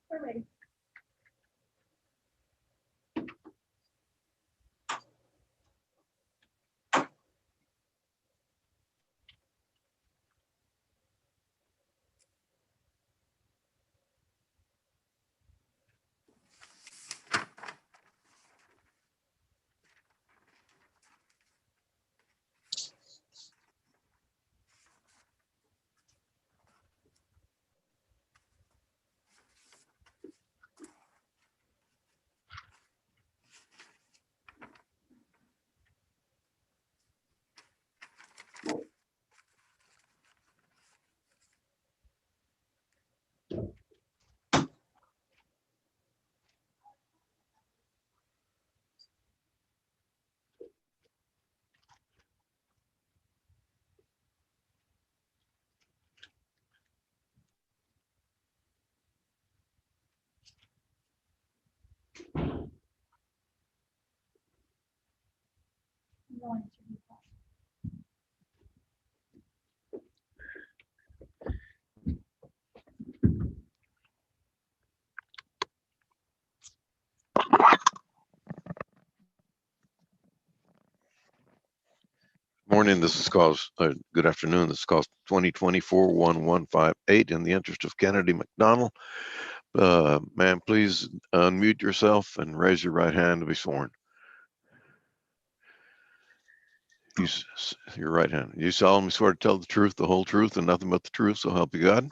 We're ready. Morning, this is calls, good afternoon, this is calls 2024-1158 in the interest of Kennedy McDonald. Ma'am, please unmute yourself and raise your right hand to be sworn. Your right hand. You solemnly swear to tell the truth, the whole truth, and nothing but the truth, so help you God?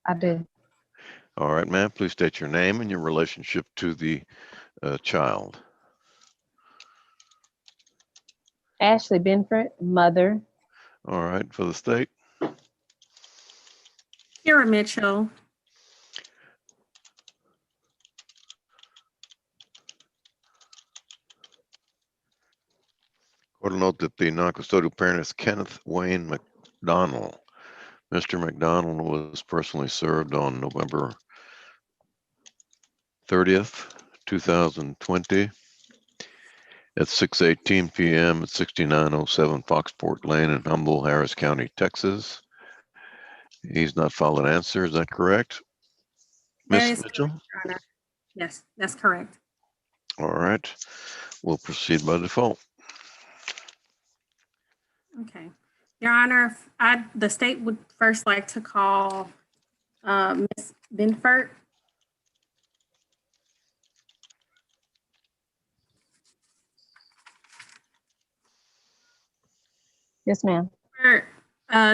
I do. All right, ma'am, please state your name and your relationship to the child. Ashley Benford, mother. All right, for the state. Kira Mitchell. Court will note that the non-custodial parent is Kenneth Wayne McDonald. Mr. McDonald was personally served on November 30th, 2020 at 6:18 p.m. at 6907 Foxport Lane in Humble, Harris County, Texas. He's not filed an answer. Is that correct, Ms. Mitchell? Correct, Your Honor. Yes, that's correct. All right. We'll proceed by default. Okay. Your Honor, the state would first like to call Ms. Benford. Yes, ma'am.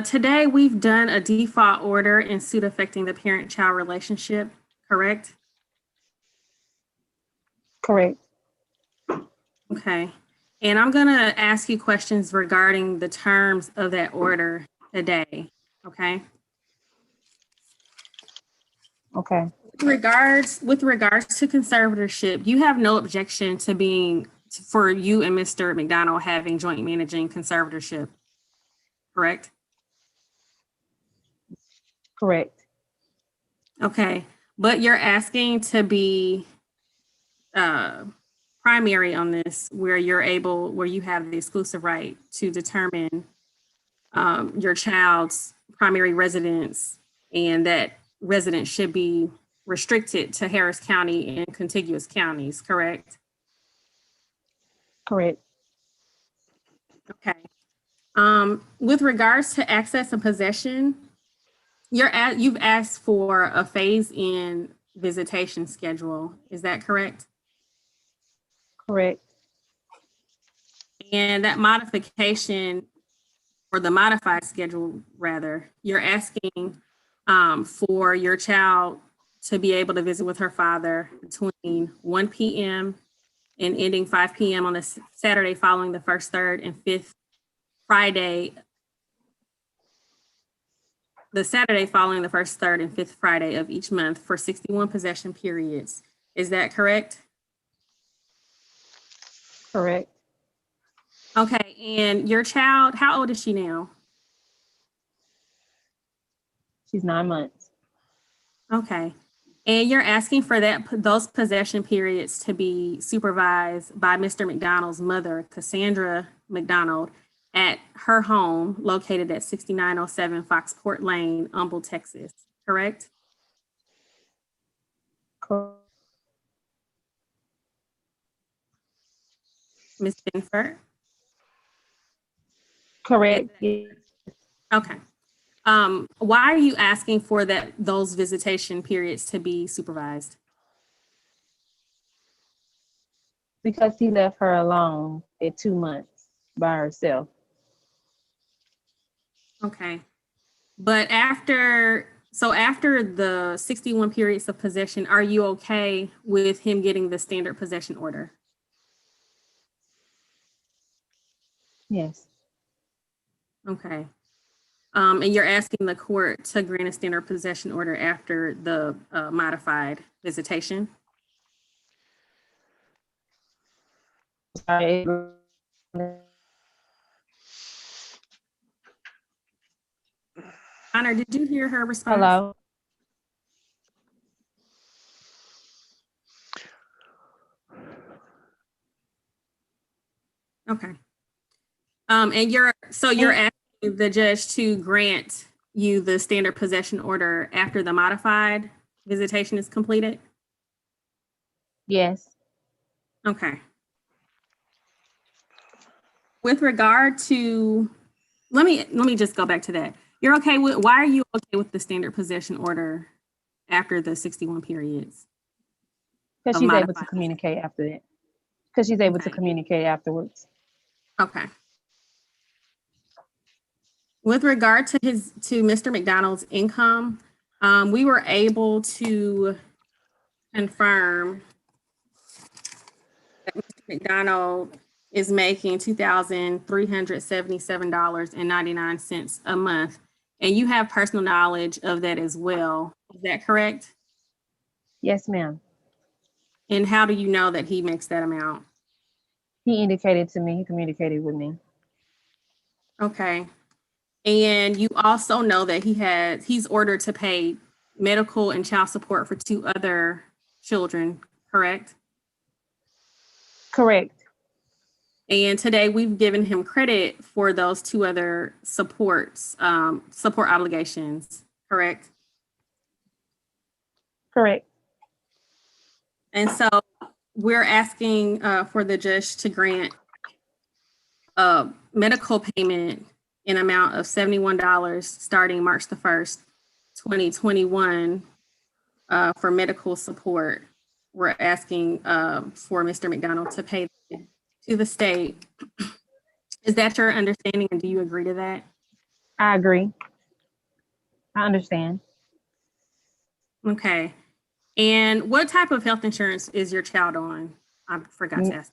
Today, we've done a default order in suit affecting the parent-child relationship, correct? Correct. Okay. And I'm going to ask you questions regarding the terms of that order today, okay? Okay. With regards to conservatorship, you have no objection to for you and Mr. McDonald having joint managing conservatorship, correct? Correct. Okay, but you're asking to be primary on this, where you have the exclusive right to determine your child's primary residence, and that residence should be restricted to Harris County and contiguous counties, correct? Correct. Okay. With regards to access and possession, you've asked for a phase-in visitation schedule. Is that correct? Correct. And that modification, or the modified schedule rather, you're asking for your child to be able to visit with her father between 1 p.m. and ending 5 p.m. on the Saturday following the first, third, and fifth Friday. The Saturday following the first, third, and fifth Friday of each month for 61 possession periods. Is that correct? Correct. Okay, and your child, how old is she now? She's 9 months. Okay. And you're asking for those possession periods to be supervised by Mr. McDonald's mother, Cassandra McDonald, at her home located at 6907 Foxport Lane, Humble, Texas, correct? Cor- Ms. Benford? Correct. Yes. Okay. Why are you asking for those visitation periods to be supervised? Because he left her alone at 2 months by herself. Okay. But after the 61 periods of possession, are you okay with him getting the standard possession order? Yes. Okay. And you're asking the court to grant a standard possession order after the modified visitation? Sorry. Honor, did you hear her response? Hello. Okay. And you're asking the judge to grant you the standard possession order after the modified visitation is completed? Yes. Okay. With regard to, let me just go back to that. Why are you okay with the standard possession order after the 61 periods? Because Of she's able to modified. communicate after that. Because she's able to Okay. communicate afterwards. Okay. With regard to Mr. McDonald's income, we were able to confirm that Mr. McDonald is making $2,377.99 a month, and you have personal knowledge of that as well. Is that correct? Yes, ma'am. And how do you know that he makes that amount? He indicated to me, he communicated with me. Okay. And you also know that he's ordered to pay medical and child support for 2 other children, correct? Correct. And today we've given him credit for those 2 other support obligations, correct? Correct. And so we're asking for the judge to grant a medical payment in amount of $71 starting March the 1st, 2021 for medical support. We're asking for Mr. McDonald to pay to the state. Is that your understanding, and do you agree to that? I agree. I understand. Okay. And what type of health insurance is your child on? I forgot to ask.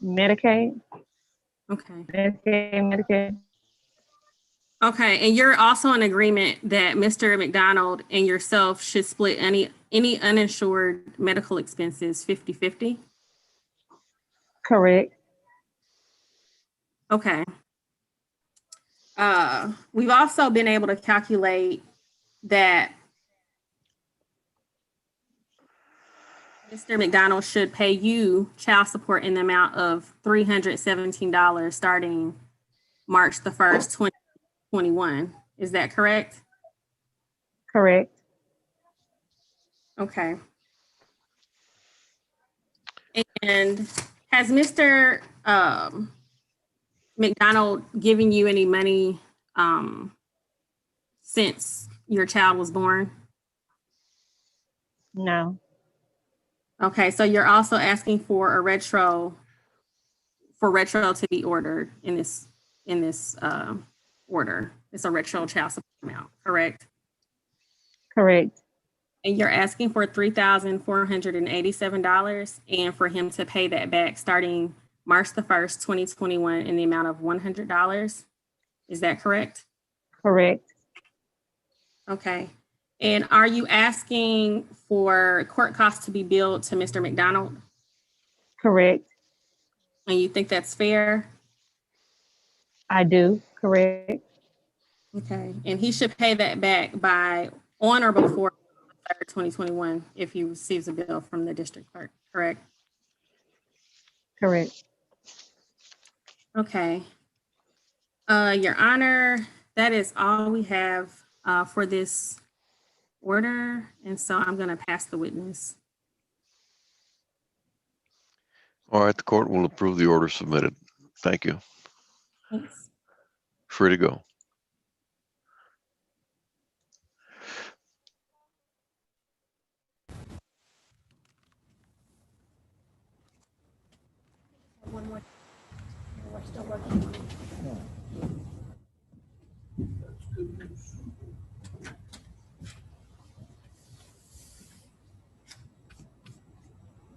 Medicaid, Okay. Medicaid. Okay, and you're also in agreement that Mr. McDonald and yourself should split any uninsured medical expenses 50-50? Correct. Okay. We've also been able to calculate that Mr. McDonald should pay you child support in the amount of $317 starting March the 1st, 2021. Is that correct? Correct. Okay. And has Mr. McDonald given you any money since your child was born? No. Okay, so you're also asking for a retro to be ordered in this order. It's a retro child support amount, correct? Correct. And you're asking for $3,487 and for him to pay that back starting March the 1st, 2021 in the amount of $100. Is that correct? Correct. Okay. And are you asking for court costs to be billed to Mr. McDonald? Correct. And you think that's fair? I do. Correct. Okay. And he should pay that back by on or before 3rd, 2021 if he receives a bill from the district clerk, correct? Correct. Okay. Your Honor, that is all we have for this order, and so I'm going to pass the witness. All right, the court will approve the order submitted. Thank you. Thanks. Free to go. One more. We're still working on it.